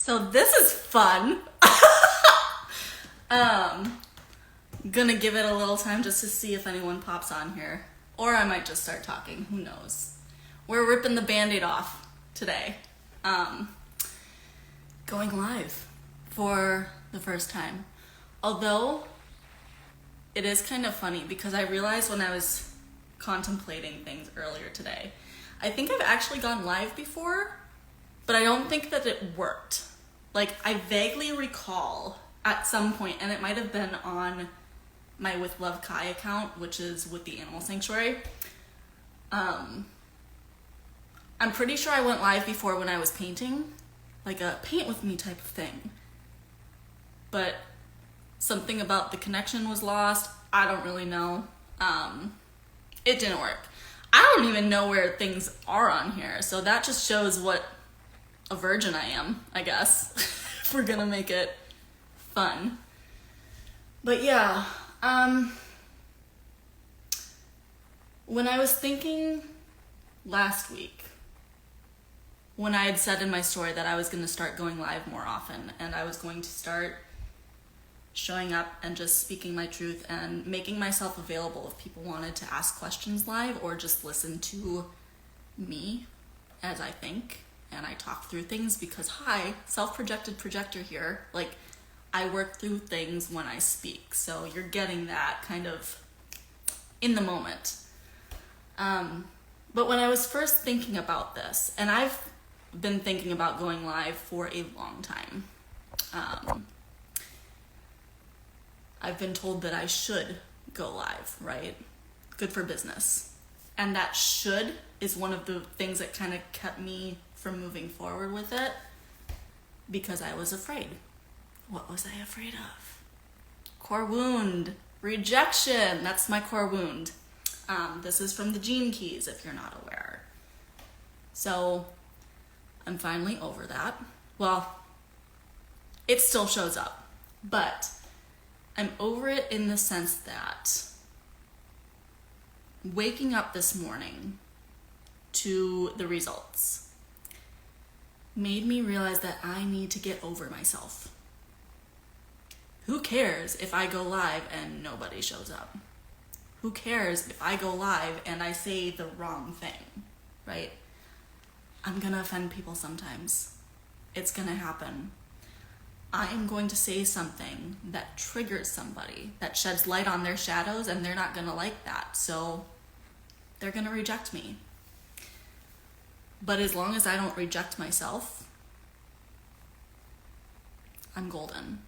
So this is fun. Gonna give it a little time just to see if anyone pops on here. Or I might just start talking, who knows. We're ripping the Band-Aid off today. Going live for the first time. Although, it is kind of funny because I realized when I was contemplating things earlier today, I think I've actually gone live before, but I don't think that it worked. Like, I vaguely recall at some point, and it might have been on my With Love Kai account, which is with the Animal Sanctuary. I'm pretty sure I went live before when I was painting, like a paint with me type of thing. But something about the connection was lost. I don't really know. It didn't work. I don't even know where things are on here, so that just shows what a virgin I am, I guess, if we're gonna make it fun. But yeah, when I was thinking last week, when I had said in my story that I was gonna start going live more often, and I was going to start showing up and just speaking my truth and making myself available if people wanted to ask questions live or just listen to me as I think and I talk through things, because hi, self-projected projector here, like I work through things when I speak, so you're getting that kind of in the moment. But when I was first thinking about this, and I've been thinking about going live for a long time, I've been told that I should go live, right? Good for business. And that should is one of the things that kind of kept me from moving forward with it, because I was afraid. What was I afraid of? Core wound. Rejection. That's my core wound. This is from the Gene Keys, if you're not aware. So I'm finally over that. Well, it still shows up, but I'm over it in the sense that waking up this morning to the results made me realize that I need to get over myself. Who cares if I go live and nobody shows up? Who cares if I go live and I say the wrong thing, right? I'm gonna offend people sometimes. It's gonna happen. I am going to say something that triggers somebody, that sheds light on their shadows, and they're not gonna like that, so they're gonna reject me. But as long as I don't reject myself, I'm golden.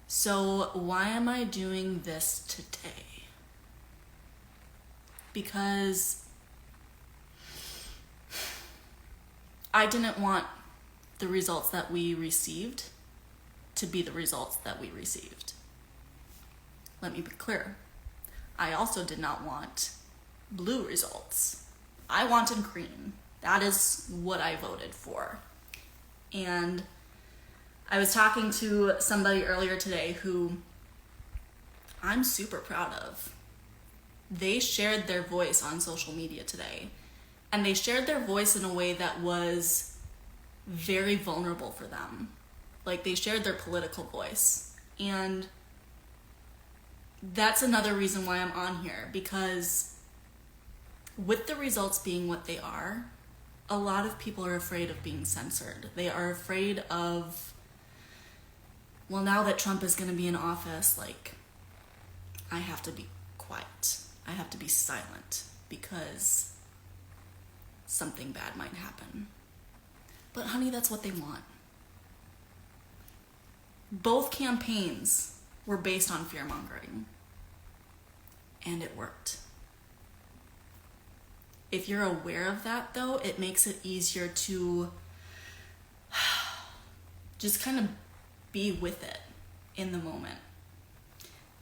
So why am I doing this today? Because I didn't want the results that we received to be the results that we received. Let me be clear. I also did not want blue results. I wanted green. That is what I voted for. And I was talking to somebody earlier today who I'm super proud of. They shared their voice on social media today, and they shared their voice in a way that was very vulnerable for them. Like, they shared their political voice. And that's another reason why I'm on here, because with the results being what they are, a lot of people are afraid of being censored. They are afraid of, well, now that Trump is going to be in office, like, I have to be quiet. I have to be silent because something bad might happen. But honey, that's what they want. Both campaigns were based on fear-mongering, and it worked. If you're aware of that, though, it makes it easier to just kind of be with it in the moment.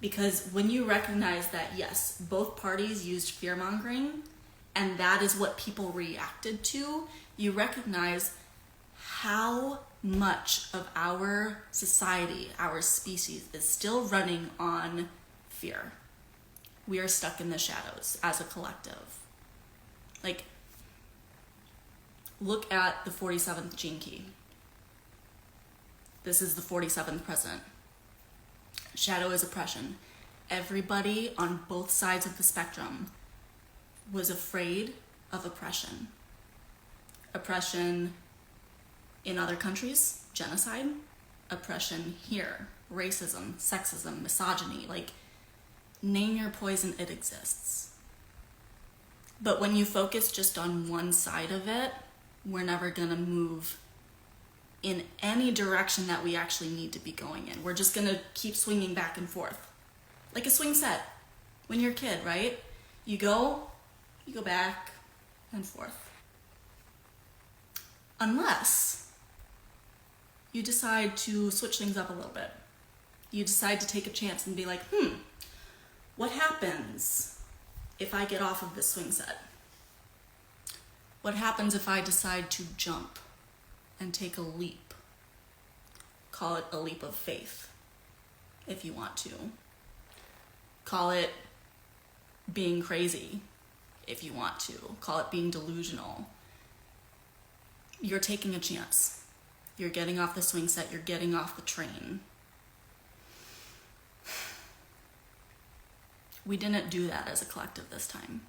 Because when you recognize that, yes, both parties used fear-mongering, and that is what people reacted to, you recognize how much of our society, our species, is still running on fear. We are stuck in the shadows as a collective. Like, look at the 47th gene key. This is the 47th president. Shadow is oppression. Everybody on both sides of the spectrum was afraid of oppression. Oppression in other countries, genocide. Oppression here, racism, sexism, misogyny. Like, name your poison, it exists. But when you focus just on one side of it, we're never gonna move in any direction that we actually need to be going in. We're just gonna keep swinging back and forth. Like a swing set. When you're a kid, right? You go back and forth. Unless you decide to switch things up a little bit. You decide to take a chance and be like, what happens if I get off of this swing set? What happens if I decide to jump and take a leap? Call it a leap of faith, if you want to. Call it being crazy, if you want to. Call it being delusional. You're taking a chance. You're getting off the swing set. You're getting off the train. We didn't do that as a collective this time.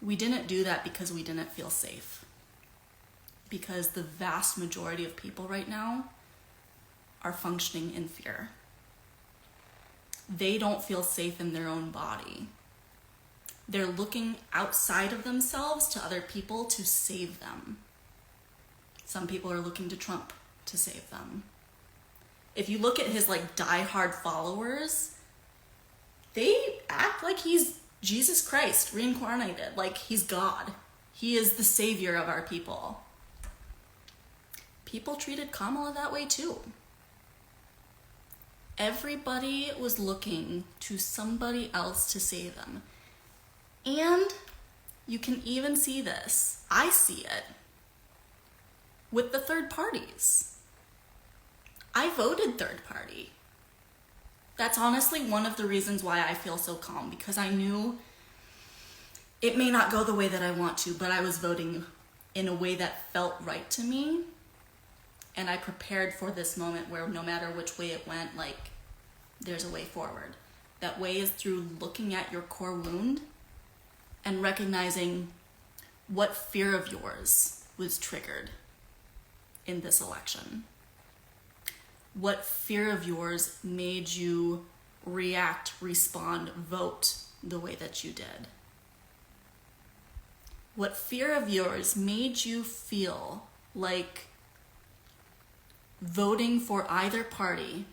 We didn't do that because we didn't feel safe. Because the vast majority of people right now are functioning in fear. They don't feel safe in their own body. They're looking outside of themselves to other people to save them. Some people are looking to Trump to save them. If you look at his diehard followers, they act like he's Jesus Christ reincarnated, like he's God. He is the savior of our people. People treated Kamala that way too. Everybody was looking to somebody else to save them. And you can even see this. I see it with the third parties. I voted third party. That's honestly one of the reasons why I feel so calm, because I knew it may not go the way that I want to, but I was voting in a way that felt right to me. And I prepared for this moment where no matter which way it went, there's a way forward. That way is through looking at your core wound and recognizing what fear of yours was triggered in this election. What fear of yours made you react, respond, vote the way that you did? What fear of yours made you feel like voting for either party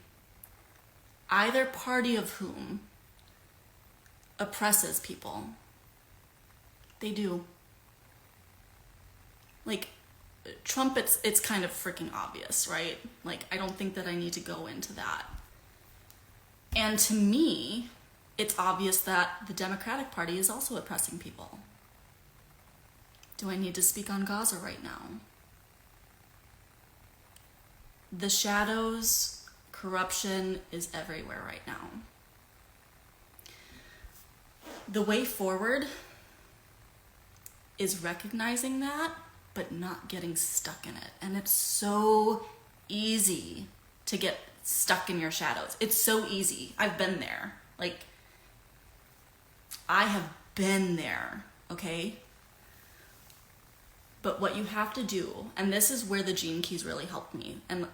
of whom oppresses people? They do. Trump, it's kind of freaking obvious, right? I don't think that I need to go into that. And to me, it's obvious that the Democratic Party is also oppressing people. Do I need to speak on Gaza right now? The shadows, corruption is everywhere right now. The way forward is recognizing that, but not getting stuck in it. And it's so easy to get stuck in your shadows. It's so easy. I've been there. I have been there, okay? But what you have to do, and this is where the Gene Keys really helped me, and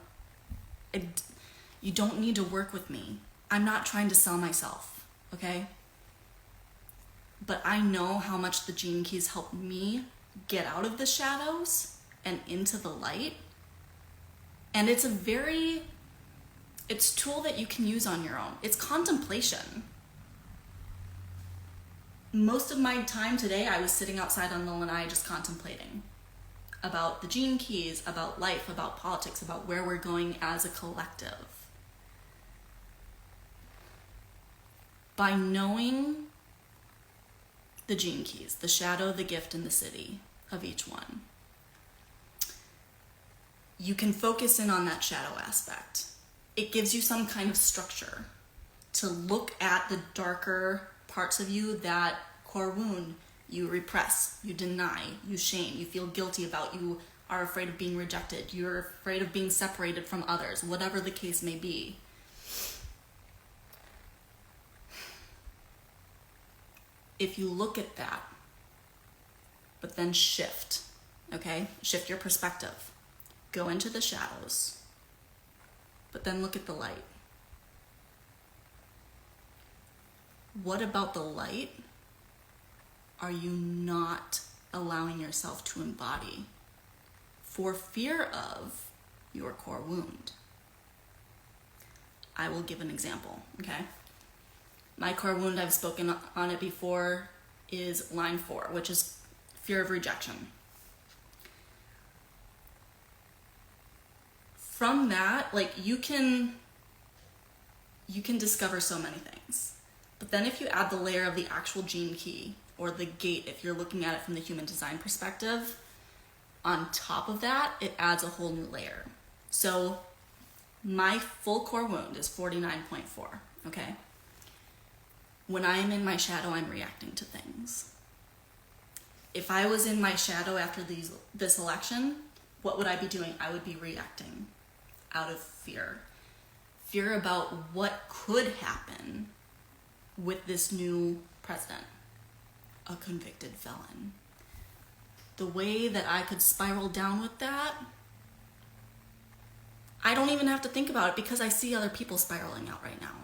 you don't need to work with me. I'm not trying to sell myself, okay? But I know how much the Gene Keys helped me get out of the shadows and into the light. And it's a tool that you can use on your own. It's contemplation. Most of my time today, I was sitting outside on the lanai just contemplating about the Gene Keys, about life, about politics, about where we're going as a collective. By knowing the Gene Keys, the shadow, the gift, and the city of each one, you can focus in on that shadow aspect. It gives you some kind of structure to look at the darker parts of you, that core wound you repress, you deny, you shame, you feel guilty about, you are afraid of being rejected. You're afraid of being separated from others, whatever the case may be. If you look at that, but then shift, okay? Shift your perspective. Go into the shadows, but then look at the light. What about the light are you not allowing yourself to embody for fear of your core wound? I will give an example, okay? My core wound, I've spoken on it before, is line 4, which is fear of rejection. From that, like, you can discover so many things. But then if you add the layer of the actual gene key, or the gate, if you're looking at it from the human design perspective, on top of that, it adds a whole new layer. So my full core wound is 49.4, okay? When I am in my shadow, I'm reacting to things. If I was in my shadow after this election, what would I be doing? I would be reacting out of fear. Fear about what could happen with this new president, a convicted felon. The way that I could spiral down with that, I don't even have to think about it because I see other people spiraling out right now.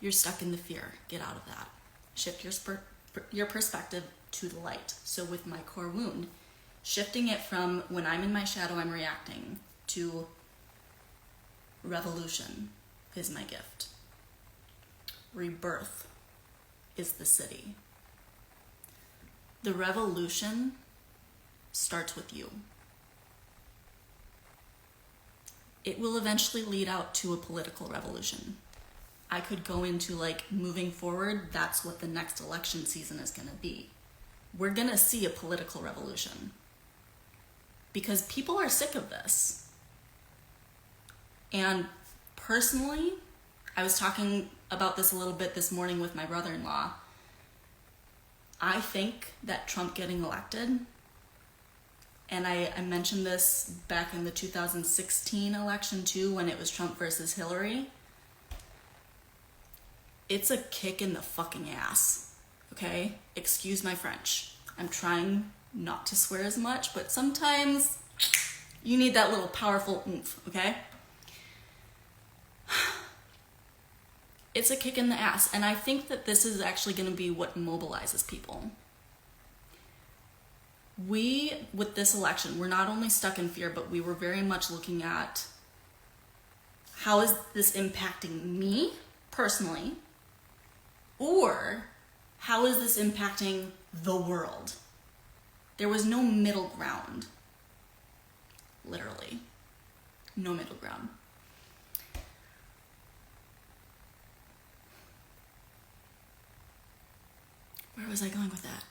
You're stuck in the fear. Get out of that. Shift your perspective to the light. So with my core wound, shifting it from when I'm in my shadow, I'm reacting, to revolution is my gift. Rebirth is the city. The revolution starts with you. It will eventually lead out to a political revolution. I could go into, like, moving forward, that's what the next election season is going to be. We're going to see a political revolution. Because people are sick of this. And personally, I was talking about this a little bit this morning with my brother-in-law. I think that Trump getting elected, and I mentioned this back in the 2016 election too, when it was Trump versus Hillary, it's a kick in the fucking ass, okay? Excuse my French. I'm trying not to swear as much, but sometimes you need that little powerful oomph, okay? It's a kick in the ass, and I think that this is actually going to be what mobilizes people. With this election, we're not only stuck in fear, but we were very much looking at how is this impacting me personally, or how is this impacting the world? There was no middle ground. Literally. No middle ground. Where was I going with that?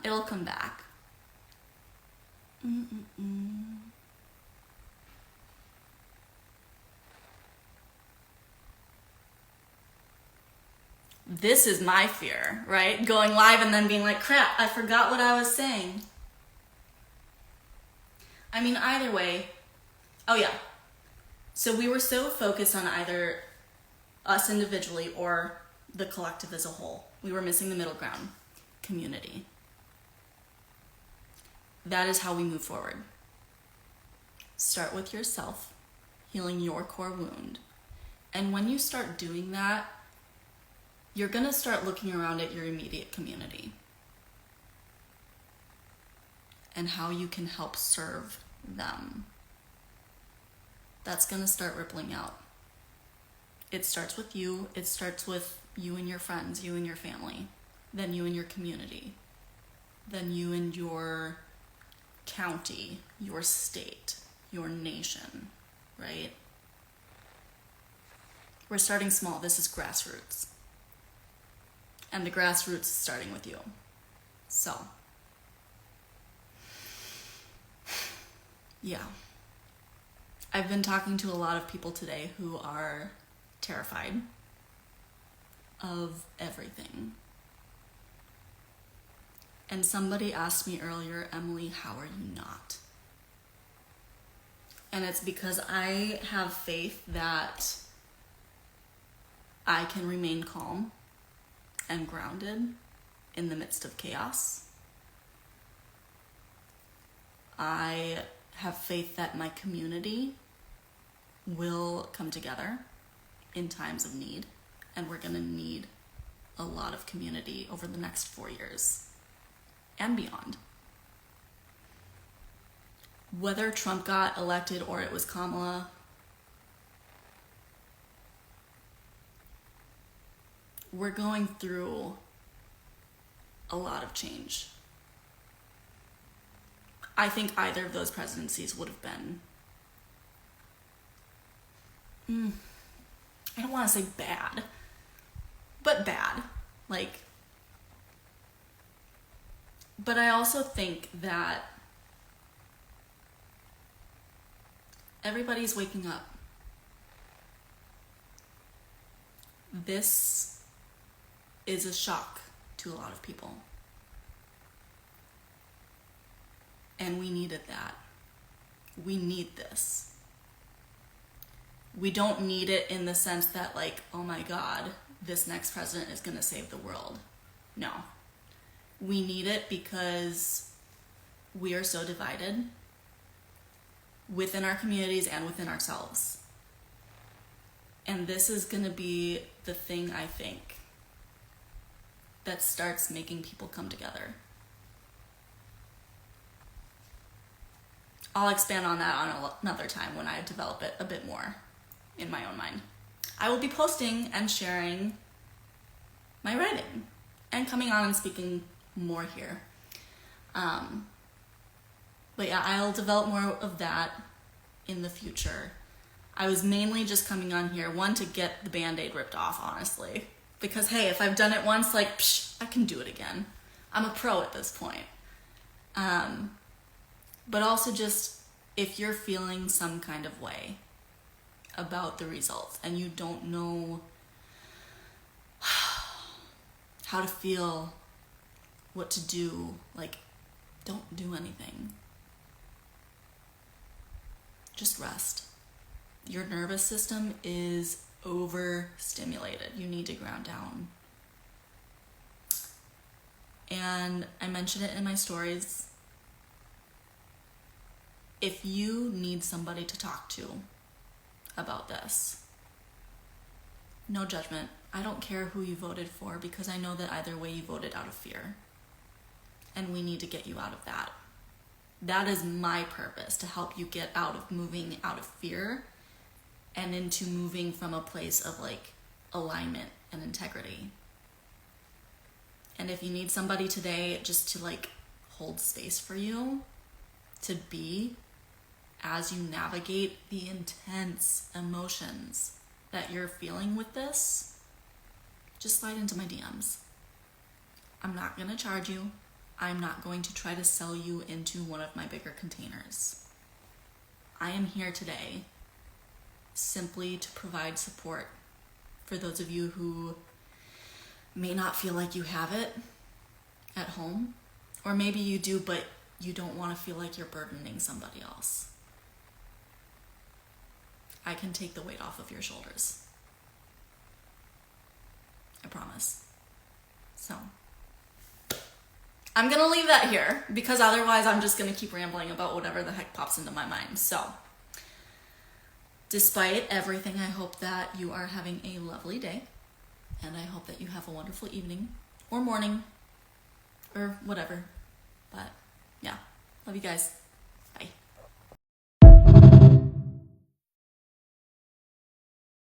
It'll come back. This is my fear, right? Going live and then being like, crap, I forgot what I was saying. I mean, either way, oh yeah. So we were so focused on either us individually or the collective as a whole. We were missing the middle ground, community. That is how we move forward. Start with yourself, healing your core wound. And when you start doing that, you're going to start looking around at your immediate community and how you can help serve them. That's going to start rippling out. It starts with you. It starts with you and your friends, you and your family, then you and your community, then you and your county, your state, your nation, right? We're starting small. This is grassroots. And the grassroots is starting with you. So, yeah. I've been talking to a lot of people today who are terrified of everything. And somebody asked me earlier, Emily, how are you not? And it's because I have faith that I can remain calm and grounded in the midst of chaos. I have faith that my community will come together in times of need, and we're going to need a lot of community over the next 4 years and beyond. Whether Trump got elected or it was Kamala, we're going through a lot of change. I think either of those presidencies would have been, I don't want to say bad, but bad. But I also think that everybody's waking up. This is a shock to a lot of people. And we needed that. We need this. We don't need it in the sense that oh my God, this next president is going to save the world. No. We need it because we are so divided within our communities and within ourselves. And this is going to be the thing, I think, that starts making people come together. I'll expand on that on another time when I develop it a bit more in my own mind. I will be posting and sharing my writing and coming on and speaking more here. But yeah, I'll develop more of that in the future. I was mainly just coming on here, one, to get the Band-Aid ripped off, honestly. Because hey, if I've done it once, I can do it again. I'm a pro at this point. But also just, if you're feeling some kind of way about the results and you don't know how to feel, what to do, don't do anything. Just rest. Your nervous system is overstimulated. You need to ground down. And I mentioned it in my stories. If you need somebody to talk to about this, no judgment. I don't care who you voted for, because I know that either way you voted out of fear. And we need to get you out of that. That is my purpose, to help you get out of moving out of fear and into moving from a place of alignment and integrity. And if you need somebody today just to hold space for you, to be as you navigate the intense emotions that you're feeling with this, just slide into my DMs. I'm not going to charge you. I'm not going to try to sell you into one of my bigger containers. I am here today simply to provide support for those of you who may not feel like you have it at home, or maybe you do, but you don't want to feel like you're burdening somebody else. I can take the weight off of your shoulders. I promise. So, I'm gonna leave that here, because otherwise I'm just gonna keep rambling about whatever the heck pops into my mind. So, despite everything, I hope that you are having a lovely day, and I hope that you have a wonderful evening, or morning, or whatever. But, yeah. Love you guys.